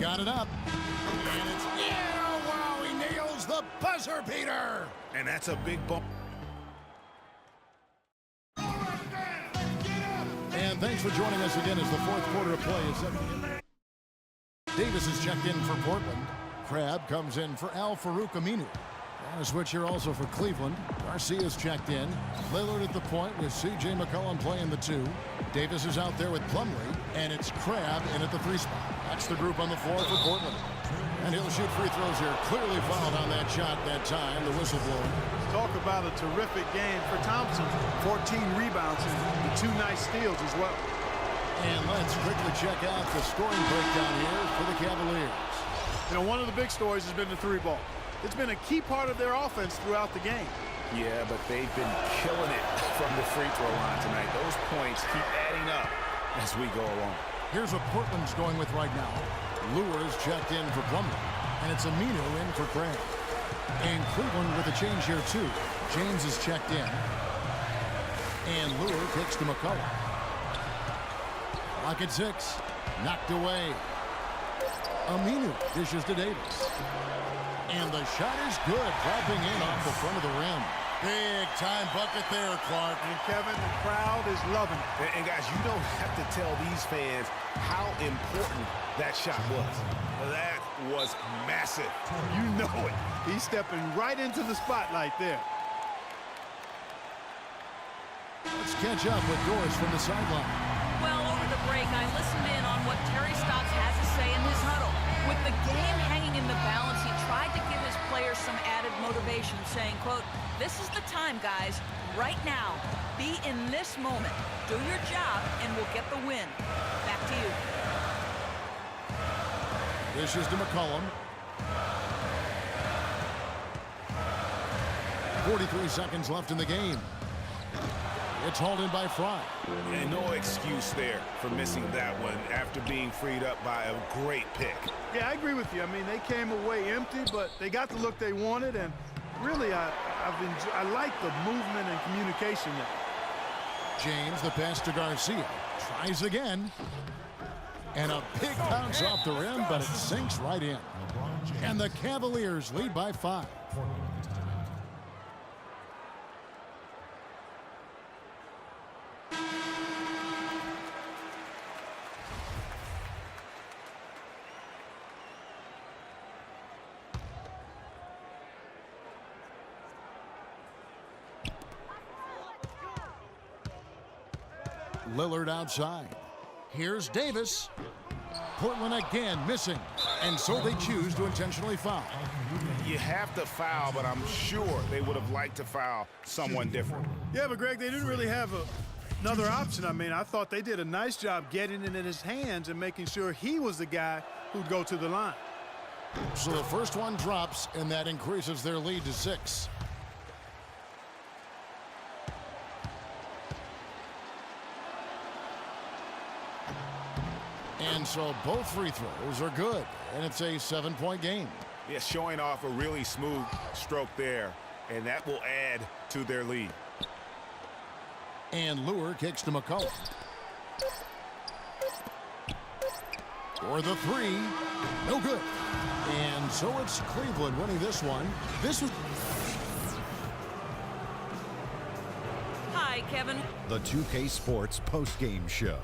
got it up. And it's, yeah, wow, he nails the buzzer beater. And that's a big bump. And thanks for joining us again as the fourth quarter of play is set. Davis is checked in for Portland. Crabbe comes in for Al-Farouq Aminu. And a switch here also for Cleveland. Garcia's checked in. Lillard at the point with C.J. McCollum playing the 2. Davis is out there with Plumlee. And it's Crabbe in at the 3 spot. That's the group on the floor for Portland. And he'll shoot free throws here. Clearly fouled on that shot that time. The whistle blowing. Talk about a terrific game for Thompson. 14 rebounds and 2 nice steals as well. And let's quickly check out the scoring breakdown here for the Cavaliers. You know, one of the big stories has been the 3-ball. It's been a key part of their offense throughout the game. Yeah, but they've been killing it from the free throw line tonight. Those points keep adding up as we go along. Here's what Portland's going with right now. Lure's checked in for Plumlee, and it's Aminu in for Crabbe. And Cleveland with a change here too. James is checked in, and Lure kicks to McCollum. Clock at 6, knocked away. Aminu dishes to Davis. And the shot is good, dropping in off the front of the rim. Big time bucket there, Clark. And Kevin, the crowd is loving it. And guys, you don't have to tell these fans how important that shot was. That was massive. You know it. He's stepping right into the spotlight there. Let's catch up with Doris from the sideline. Well, over the break, I listened in on what Terry Stotts has to say in his huddle. With the game hanging in the balance, he tried to give his players some added motivation, saying, quote, "This is the time, guys. Right now. Be in this moment. Do your job, and we'll get the win." Back to you. Dishes to McCollum. 43 seconds left in the game. It's hauled in by Fry. And no excuse there for missing that one after being freed up by a great pick. Yeah, I agree with you. I mean, they came away empty, but they got the look they wanted, and really, I like the movement and communication there. James, the pass to Garcia. Tries again. And a big bounce off the rim, but it sinks right in. And the Cavaliers lead by 5. Lillard outside. Here's Davis. Portland again missing. And so they choose to intentionally foul. You have to foul, but I'm sure they would have liked to foul someone different. Yeah, but Greg, they didn't really have another option. I mean, I thought they did a nice job getting it in his hands and making sure he was the guy who'd go to the line. So the first one drops, and that increases their lead to 6. And so both free throws are good, and it's a 7-point game. Yeah, showing off a really smooth stroke there, and that will add to their lead. And Lure kicks to McCollum. For the 3, no good. And so it's Cleveland winning this one. Hi, Kevin. The 2K Sports postgame show.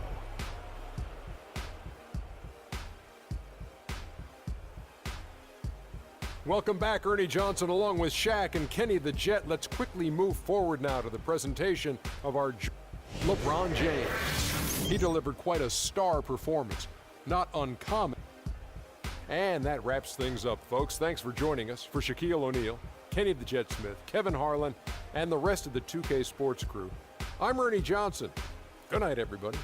Welcome back, Ernie Johnson, along with Shaq and Kenny the Jet. Let's quickly move forward now to the presentation of our LeBron James. He delivered quite a star performance, not uncommon. And that wraps things up, folks. Thanks for joining us. For Shaquille O'Neal, Kenny the Jet Smith, Kevin Harlan, and the rest of the 2K Sports crew, I'm Ernie Johnson. Good night, everybody.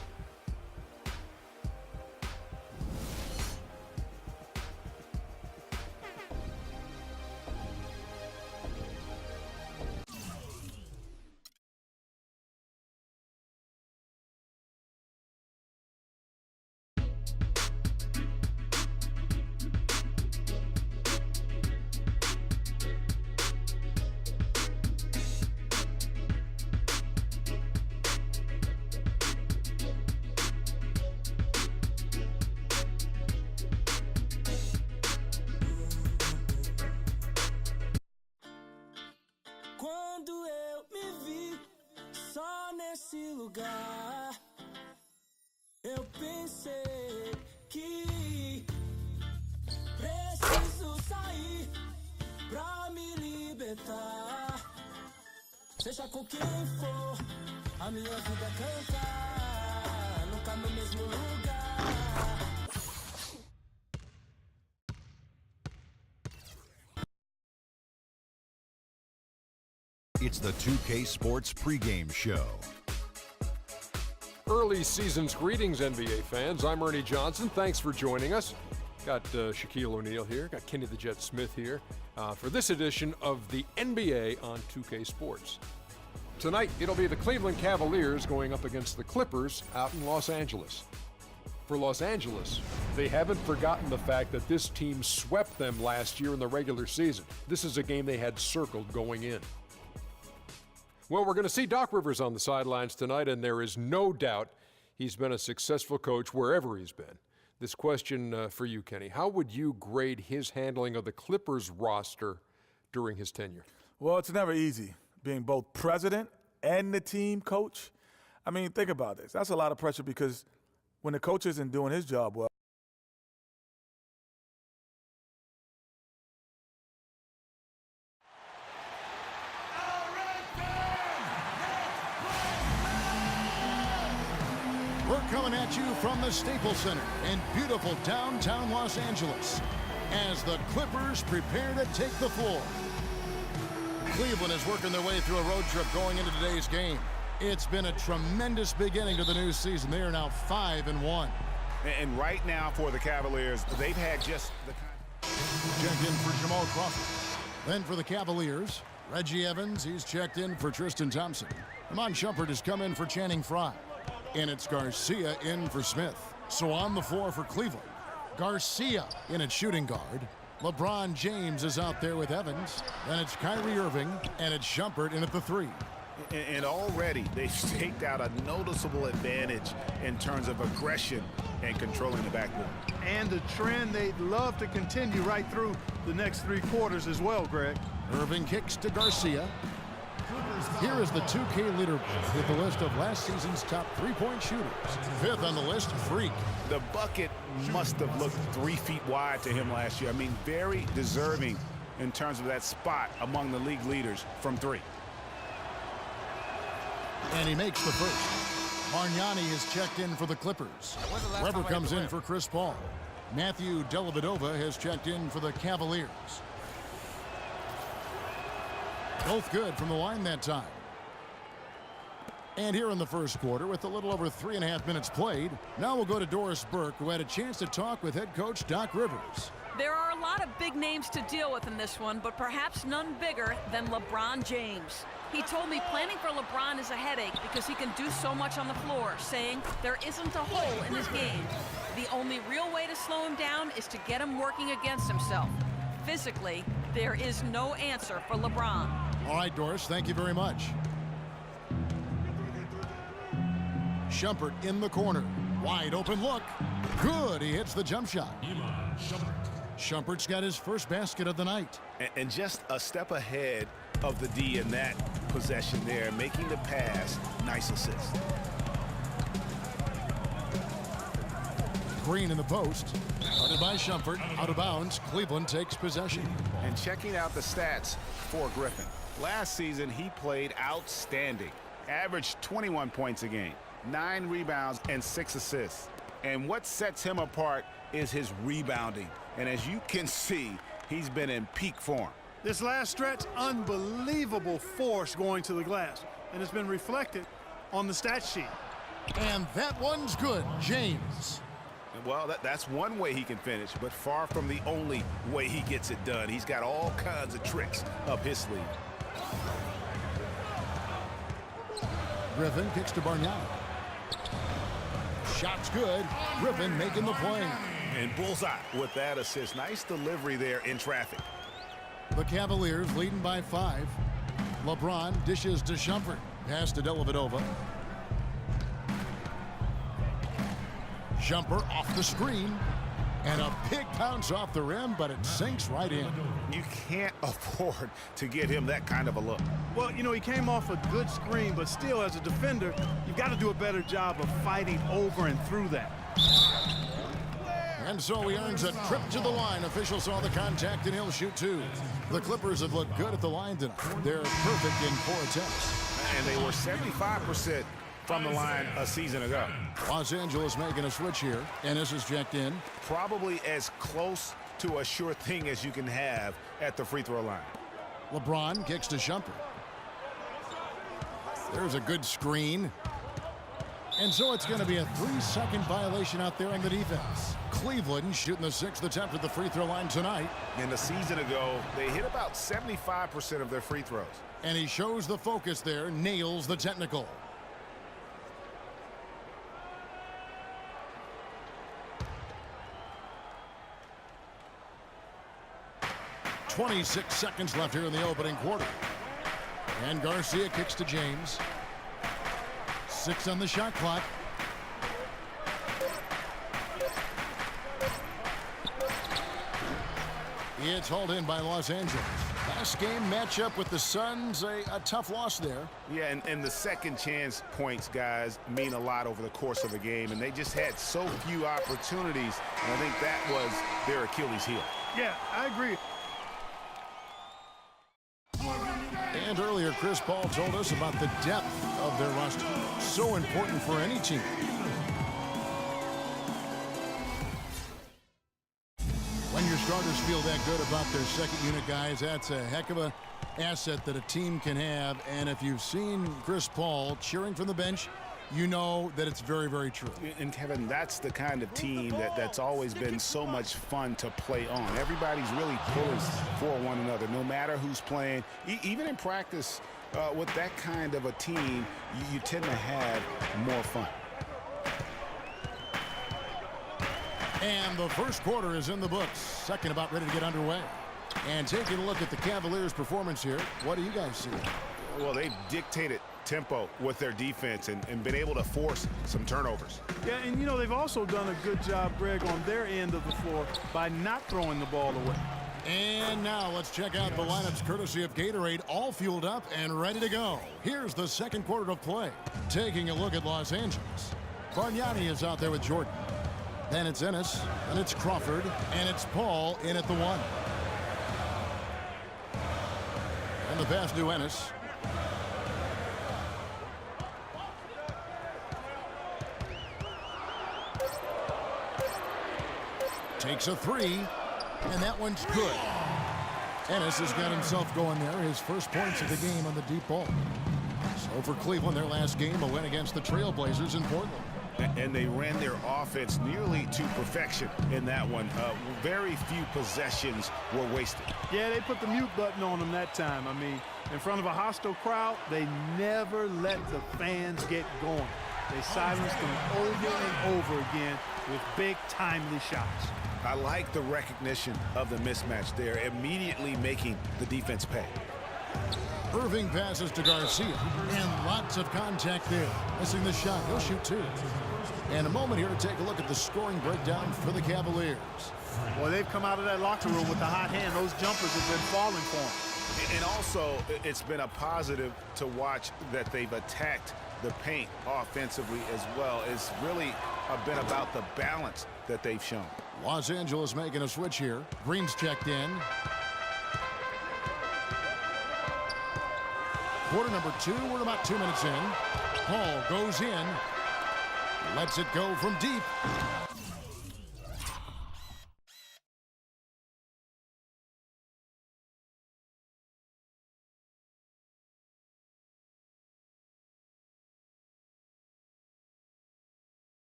Seja com quem for, a minha vida canta, nunca no mesmo lugar. It's the 2K Sports pregame show. Early season's greetings, NBA fans. I'm Ernie Johnson. Thanks for joining us. Got Shaquille O'Neal here. Got Kenny the Jet Smith here for this edition of the NBA on 2K Sports. Tonight, it'll be the Cleveland Cavaliers going up against the Clippers out in Los Angeles. For Los Angeles, they haven't forgotten the fact that this team swept them last year in the regular season. This is a game they had circled going in. Well, we're going to see Doc Rivers on the sidelines tonight, and there is no doubt he's been a successful coach wherever he's been. This question for you, Kenny. How would you grade his handling of the Clippers roster during his tenure? Well, it's never easy being both president and the team coach. I mean, think about this. That's a lot of pressure because when the coach isn't doing his job well, We're coming at you from the Staples Center in beautiful downtown Los Angeles as the Clippers prepare to take the floor. Cleveland is working their way through a road trip going into today's game. It's been a tremendous beginning to the new season. They are now 5-1. And right now for the Cavaliers, they've had just the Checked in for Jamal Crawford. Then for the Cavaliers, Reggie Evans. He's checked in for Tristan Thompson. Iman Shumpert has come in for Channing Frye. And it's Garcia in for Smith. So on the floor for Cleveland, Garcia in at shooting guard. LeBron James is out there with Evans. Then it's Kyrie Irving, and it's Shumpert in at the 3. And already they've staked out a noticeable advantage in terms of aggression and controlling the backboard. And the trend they'd love to continue right through the next 3 quarters as well, Greg. Irving kicks to Garcia. Here is the 2K leaderboard with the list of last season's top three-point shooters. 5th on the list, Freak. The bucket must have looked 3 feet wide to him last year. I mean, very deserving in terms of that spot among the league leaders from 3. And he makes the first. Bargnani is checked in for the Clippers. Weber comes in for Chris Paul. Matthew Dellavedova has checked in for the Cavaliers. Both good from the line that time. And here in the first quarter, with a little over 3.5 minutes played, now we'll go to Doris Burke, who had a chance to talk with head coach Doc Rivers. There are a lot of big names to deal with in this one, but perhaps none bigger than LeBron James. He told me planning for LeBron is a headache because he can do so much on the floor, saying there isn't a hole in his game. The only real way to slow him down is to get him working against himself. Physically, there is no answer for LeBron. All right, Doris, thank you very much. Shumpert in the corner. Wide open look. Good. He hits the jump shot. Shumpert's got his first basket of the night. And just a step ahead of the D in that possession there, making the pass. Nice assist. Green in the post. Started by Shumpert. Out of bounds. Cleveland takes possession. And checking out the stats for Griffin. Last season, he played outstanding. Averaged 21 points a game, 9 rebounds, and 6 assists. And what sets him apart is his rebounding. And as you can see, he's been in peak form. This last stretch, unbelievable force going to the glass. And it's been reflected on the stat sheet. And that one's good. James. Well, that's one way he can finish, but far from the only way he gets it done. He's got all kinds of tricks up his sleeve. Griffin kicks to Bargnani. Shot's good. Griffin making the play. And bullseye with that assist. Nice delivery there in traffic. The Cavaliers leading by 5. LeBron dishes to Shumpert. Pass to Dellavedova. Shumpert off the screen. And a big bounce off the rim, but it sinks right in. You can't afford to get him that kind of a look. Well, you know, he came off a good screen, but still, as a defender, you've got to do a better job of fighting over and through that. And so he earns a trip to the line. Officials saw the contact, and he'll shoot two. The Clippers have looked good at the line tonight. They're perfect in 4 attempts. And they were 75% from the line a season ago. Los Angeles making a switch here. Ennis is checked in. Probably as close to a sure thing as you can have at the free throw line. LeBron kicks to Shumpert. There's a good screen. And so it's going to be a 3-second violation out there on the defense. Cleveland shooting the 6th attempt at the free throw line tonight. And a season ago, they hit about 75% of their free throws. And he shows the focus there, nails the technical. .26 seconds left here in the opening quarter. And Garcia kicks to James. 6 on the shot clock. It's hauled in by Los Angeles. Last game matchup with the Suns, a tough loss there. Yeah, and the second chance points, guys, mean a lot over the course of a game, and they just had so few opportunities, and I think that was their Achilles heel. Yeah, I agree. And earlier, Chris Paul told us about the depth of their roster. So important for any team. When your starters feel that good about their second unit guys, that's a heck of a asset that a team can have. And if you've seen Chris Paul cheering from the bench, you know that it's very, very true. And Kevin, that's the kind of team that's always been so much fun to play on. Everybody's really pulling for one another, no matter who's playing. Even in practice, with that kind of a team, you tend to have more fun. And the first quarter is in the books. Second about ready to get underway. And taking a look at the Cavaliers' performance here, what do you guys see? Well, they've dictated tempo with their defense and been able to force some turnovers. Yeah, and you know, they've also done a good job, Greg, on their end of the floor by not throwing the ball away. And now let's check out the lineups courtesy of Gatorade, all fueled up and ready to go. Here's the second quarter of play. Taking a look at Los Angeles. Bargnani is out there with Jordan. Then it's Ennis, and it's Crawford, and it's Paul in at the 1. And the pass to Ennis. Takes a 3, and that one's good. Ennis has got himself going there, his first points of the game on the deep ball. So for Cleveland, their last game, a win against the Trailblazers in Portland. And they ran their offense nearly to perfection in that one. Very few possessions were wasted. Yeah, they put the mute button on them that time. I mean, in front of a hostile crowd, they never let the fans get going. They silenced them over and over again with big, timely shots. I like the recognition of the mismatch there, immediately making the defense pay. Irving passes to Garcia, and lots of contact there. Missing the shot, he'll shoot 2. And a moment here to take a look at the scoring breakdown for the Cavaliers. Well, they've come out of that locker room with the hot hand. Those jumpers have been falling for them. And also, it's been a positive to watch that they've attacked the paint offensively as well. It's really been about the balance that they've shown. Los Angeles making a switch here. Green's checked in. Quarter number 2, we're about 2 minutes in. Paul goes in. Lets it go from deep.